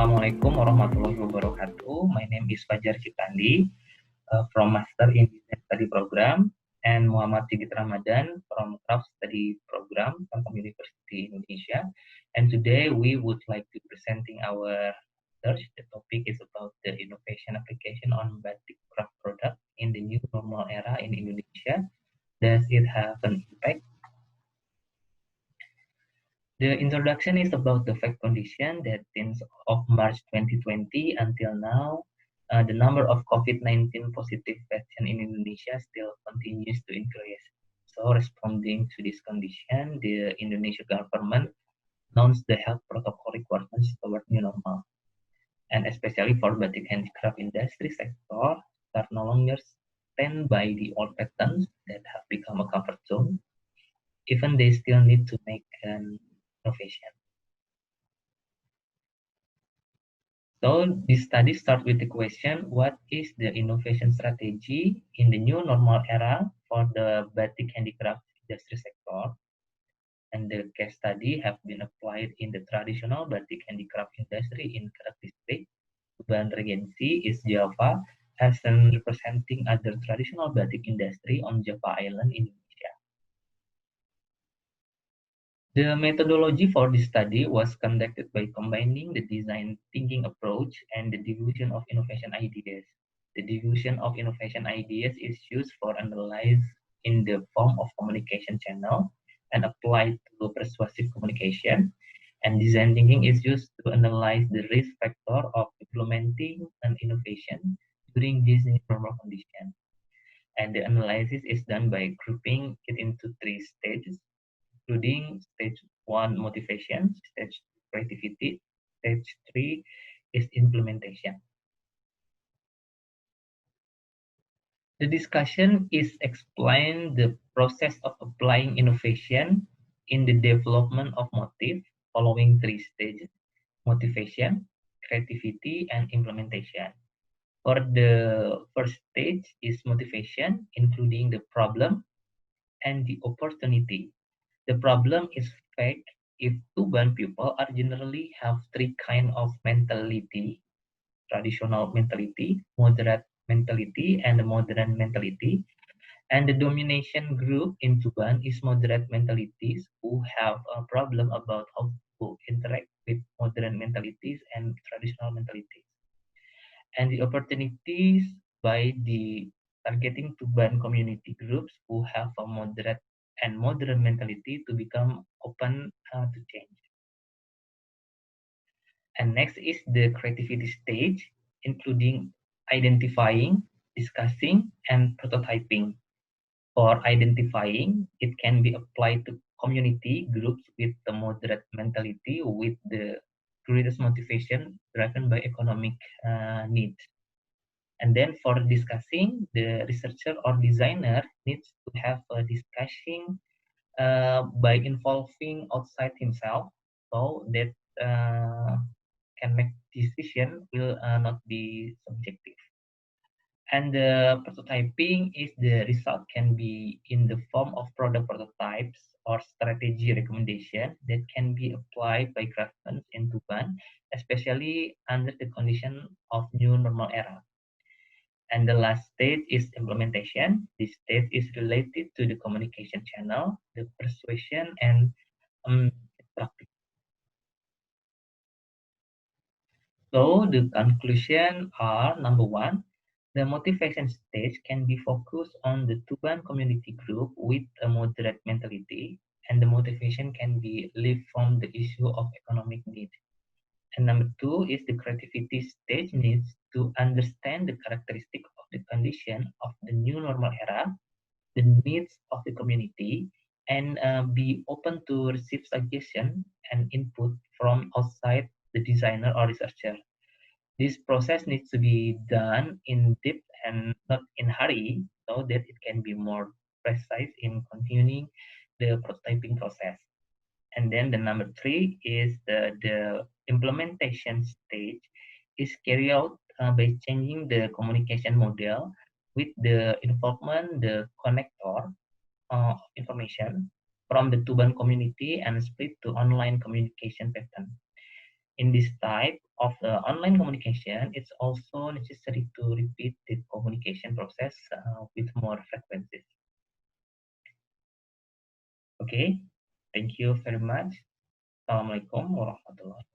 Assalamualaikum warahmatullahi wabarakatuh. My name is Fajar Ciptandi from Master in Business Study Program and Muhammad Sigit Ramadan from Craft Study Program from University Indonesia. And today we would like to presenting our research. The topic is about the innovation application on batik craft product in the new normal era in Indonesia. Does it have an impact? The introduction is about the fact condition that since of March 2020 until now, the number of COVID-19 positive patients in Indonesia still continues to increase. So responding to this condition, the Indonesian government announced the health protocol requirements toward new normal. And especially for batik handicraft industry sector, that no longer stand by the old patterns that have become a comfort zone. Even they still need to make an innovation. So this study starts with the question, what is the innovation strategy in the new normal era for the batik handicraft industry sector? And the case study have been applied in the traditional batik handicraft industry in characteristic Tuban Regency is Java as an representing other traditional batik industry on Java Island, Indonesia. The methodology for this study was conducted by combining the design thinking approach and the diffusion of innovation ideas. The diffusion of innovation ideas is used for analyze in the form of communication channel and applied to persuasive communication. And design thinking is used to analyze the risk factor of implementing an innovation during this new normal condition. And the analysis is done by grouping it into three stages, including stage 1 motivation, stage 2 creativity, stage 3 is implementation. The discussion is explain the process of applying innovation in the development of motif following three stages: motivation, creativity, and implementation. For the first stage is motivation, including the problem and the opportunity. The problem is fact if Tuban people are generally have three kind of mentality: traditional mentality, moderate mentality, and the modern mentality. And the domination group in Tuban is moderate mentalities who have a problem about how to interact with modern mentalities and traditional mentalities. And the opportunities by the targeting Tuban community groups who have a moderate and modern mentality to become open to change. And next is the creativity stage, including identifying, discussing, and prototyping. For identifying, it can be applied to community groups with the moderate mentality with the greatest motivation driven by economic needs. And then for discussing, the researcher or designer needs to have a discussion by involving outside himself so that can make decision will not be subjective. And the prototyping is the result can be in the form of product prototypes or strategy recommendation that can be applied by craftsmen in Tuban, especially under the condition of new normal era. And the last stage is implementation. This stage is related to the communication channel, the persuasion, and practice. So the conclusion are: number one, the motivation stage can be focused on the Tuban community group with a moderate mentality, and the motivation can be left from the issue of economic need. And number two is the creativity stage needs to understand the characteristic of the condition of the new normal era, the needs of the community, and be open to receive suggestion and input from outside the designer or researcher. This process needs to be done in depth and not in hurry so that it can be more precise in continuing the prototyping process. And then the number three is the implementation stage is carried out by changing the communication model with the involvement, the connector information from the Tuban community and split to online communication pattern. In this type of online communication, it's also necessary to repeat the communication process with more frequencies. Okay, thank you very much. Assalamualaikum warahmatullahi wabarakatuh.